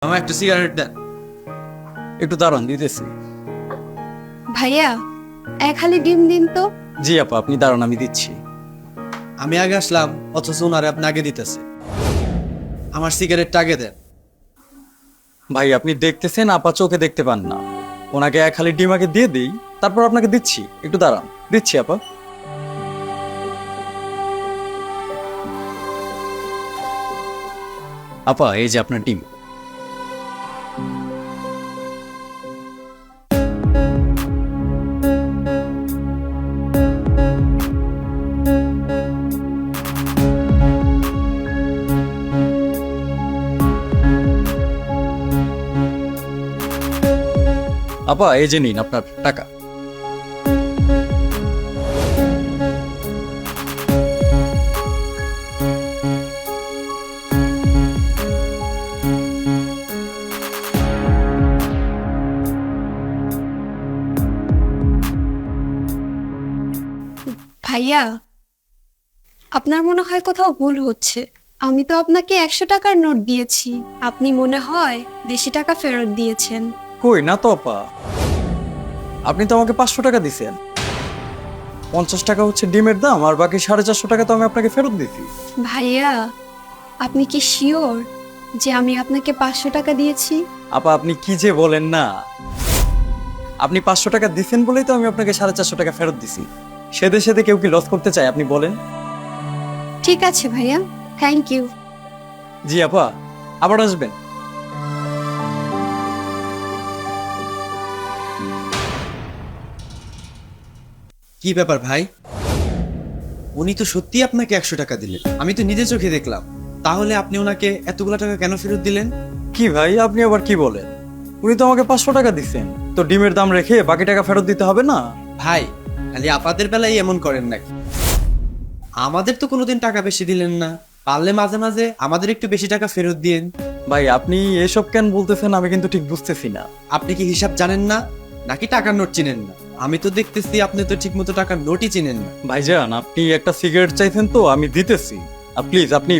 আমার একটা সিগারেট দেন। একটু দাঁড়ান, দিতেছি। ভাইয়া এক হালি ডিম দিন তো। জি আপা, আপনি দাঁড়ান, আমি দিচ্ছি। আমি আগে আসলাম, অথচ ওনারে আপনি আগে দিতেছে। আমার সিগারেটটা আগে দেন। ভাই আপনি দেখতেছেন, আপা চোখে দেখতে পান না। ওনাকে এক হালি ডিম আগে দিয়ে দিই, তারপর আপনাকে দিচ্ছি। একটু দাঁড়ান, দিচ্ছি আপা। আপা এই যে আপনার ডিম। আপা এই যে নিন আপনার টাকা। ভাইয়া আপনার মনে হয় কোথাও ভুল হচ্ছে। আমি তো আপনাকে 100 টাকার নোট দিয়েছি, আপনি মনে হয় বেশি টাকা ফেরত দিয়েছেন। কই না তো আপা, আপনি তো আমাকে 500 টাকা দিছেন। 50 টাকা হচ্ছে ডিমের দাম, আর বাকি 450 টাকা তো আমি আপনাকে ফেরত দিছি। ভাইয়া আপনি কি শিওর যে আমি আপনাকে 500 টাকা দিয়েছি? আপা আপনি কি যে বলেন না, আপনি 500 টাকা দিছেন বলেই তো আমি আপনাকে 450 টাকা ফেরত দিছি। সেদে সেদে কেউ কি লস করতে চায় আপনি বলেন? ঠিক আছে ভাইয়া, থ্যাংক ইউ। জি আপা, আবার আসবেন। কি ব্যাপার ভাই? উনি তো সত্যি আপনাকে 100 টাকা দিলেন, আমি তো নিজে চোখে দেখলাম। তাহলে আপনি ওনাকে এতগুলা টাকা কেন ফেরত দিলেন? কি ভাই আপনি আবার কি বলেন? উনি তো আমাকে 500 টাকা দিছেন, তো ডিমের দাম রেখে বাকি টাকা ফেরত দিতে হবে না? ভাই খালি আপনাদের বেলায় এমন করেন নাকি? আমাদের তো কোনোদিন টাকা বেশি দিলেন না। পারলে মাঝে মাঝে আমাদের একটু বেশি টাকা ফেরত দিন। ভাই আপনি এসব কেন বলতেছেন আমি কিন্তু ঠিক বুঝতেছি না। আপনি কি হিসাব জানেন না, নাকি টাকার নোট চিনেন না? আমি তো দেখতেছি আপনি তো ঠিক মতো টাকার নোটই চিনেন না। ভাইজান আপনি একটা সিগারেট চাইছেন তো আমি দিতেছি। প্লিজ আপনি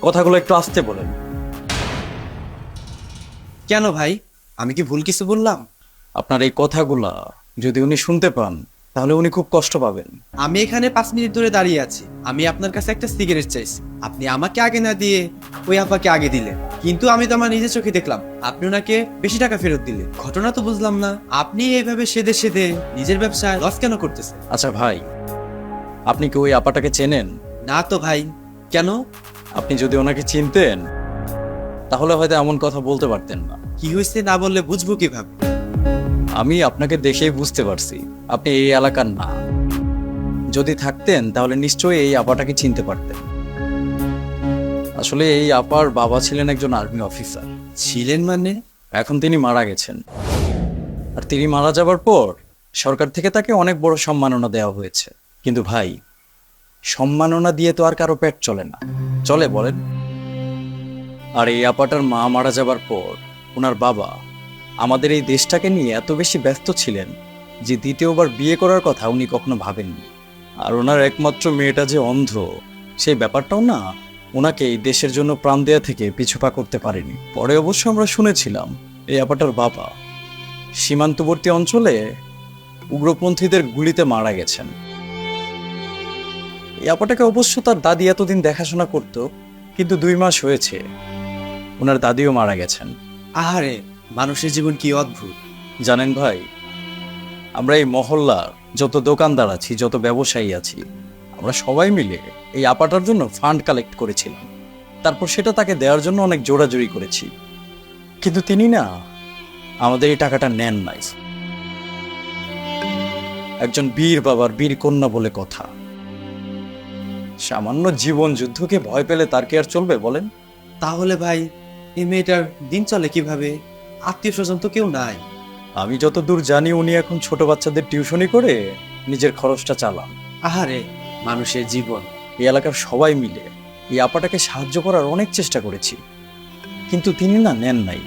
কথাগুলো একটু আস্তে বলেন। কেন ভাই, আমি কি ভুল কিছু বললাম? আপনার এই কথাগুলা যদি উনি শুনতে পান তাহলে উনি খুব কষ্ট পাবেন। আমি এখানে 5 মিনিট ধরে দাঁড়িয়ে আছি, আমি আপনার কাছে একটা সিগারেট চাইছি, আপনি আমাকে আগে না দিয়ে ওই আপাকে আগে দিলেন। কিন্তু আমি তো আমার নিজের চোখে দেখলাম আপনি ওনাকে বেশি টাকা ফেরত দিলেন। ঘটনা তো বুঝলাম না, আপনি এইভাবে সেদে সেদে নিজের ব্যবসায় লস কেন করতেছেন? আচ্ছা ভাই, আপনি কি ওই আপাটাকে চেনেন? না তো ভাই। কেন? আপনি যদি ওনাকে চিনতেন তাহলে হয়তো এমন কথা বলতে পারতেন না। কি হয়েছে না বললে বুঝবো কিভাবে? আমি আপনাকে দেখেই বুঝতে পারছি আপনি এই এলাকার না। যদি থাকতেন তাহলে নিশ্চয়ই এই আপাটাকে চিনতে পারতেন। আসলে এই আপার বাবা ছিলেন একজন আর্মি অফিসার। ছিলেন মানে? এখন তিনি মারা গেছেন। আর তিনি মারা যাবার পর সরকার থেকে তাকে অনেক বড় সম্মাননা দেওয়া হয়েছে। কিন্তু ভাই, সম্মাননা দিয়ে তো আর কারো পেট চলে না, চলে বলেন? আর এই আপাটার মা মারা যাবার পর ওনার বাবা আমাদের এই দেশটাকে নিয়ে এত বেশি ব্যস্ত ছিলেন যে দ্বিতীয়বার বিয়ে করার কথা উনি কখনো ভাবেননি। আর ওনার একমাত্র মেয়েটা যে অন্ধ, সেই ব্যাপারটাও না ওনাকে এই দেশের জন্য প্রাণ দেয়া থেকে পিছুপা করতে পারেনি। পরে অবশ্য আমরা শুনেছিলাম এই আপাটার বাবা সীমান্তবর্তী অঞ্চলে উগ্রপন্থীদের গুলিতে মারা গেছেন। এই আপাটাকে অবশ্য তার দাদি এতদিন দেখাশোনা করত, কিন্তু 2 মাস হয়েছে ওনার দাদিও মারা গেছেন। আহারে, মানুষের জীবন কি অদ্ভুত। জানেন ভাই, আমরা এই মহল্লার যত দোকানদার আছি, যত ব্যবসায়ী আছি, আমরা সবাই মিলে এই আপাটার জন্য ফান্ড কালেক্ট করেছিলাম। তারপর সেটা তাকে দেওয়ার জন্য অনেক জোরাজুরি করেছি, কিন্তু তিনি না আমাদের এই টাকাটা নেন নাই। একজন বীর বাবার বীর কন্যা বলে কথা। সামান্য জীবন যুদ্ধকে ভয় পেলে তার কি আর চলবে বলেন? তাহলে ভাই এই মেয়েটার দিন চলে কিভাবে? আত্মীয় স্বজন তো কেউ নাই। আমি যতদূর জানি উনি এখন ছোট বাচ্চাদের টিউশনি করে নিজের খরচটা চালান। আহারে, মানুষের জীবন। এই এলাকার সবাই মিলে এই আপাটাকে সাহায্য করার অনেক চেষ্টা করেছি, কিন্তু তিনি না নেন নাই।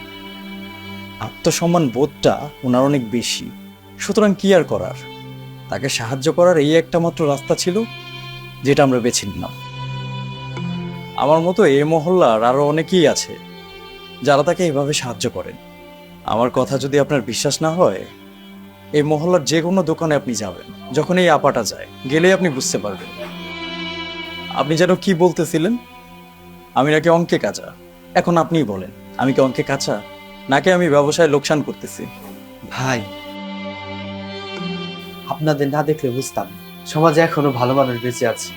আত্মসম্মান বোধটা ওনার অনেক বেশি, সুতরাং কি আর করার, তাকে সাহায্য করার এই একটা মাত্র রাস্তা ছিল যেটা আমরা বেছে নিলাম। আমার মতো এই মহল্লার আরো অনেকেই আছে যারা তাকে এভাবে সাহায্য করেন। আমার কথা যদি আপনার বিশ্বাস না হয়, এই মহল্লার যে কোনো দোকানে আপনি যাবেন, যখন এই আপাটা যায়, গেলেই আপনি বুঝতে পারবেন। আপনি যেন কি বলতেছিলেন? আমি নাকি অঙ্কে কাঁচা। এখন আপনিই বলেন, আমি কি অঙ্কে কাঁচা, নাকি আমি ব্যবসায় লোকসান করতেছি? ভাই, আপনাদের না দেখলে বুঝতাম না। সমাজে এখনো ভালো মানুষ বেঁচে আছে।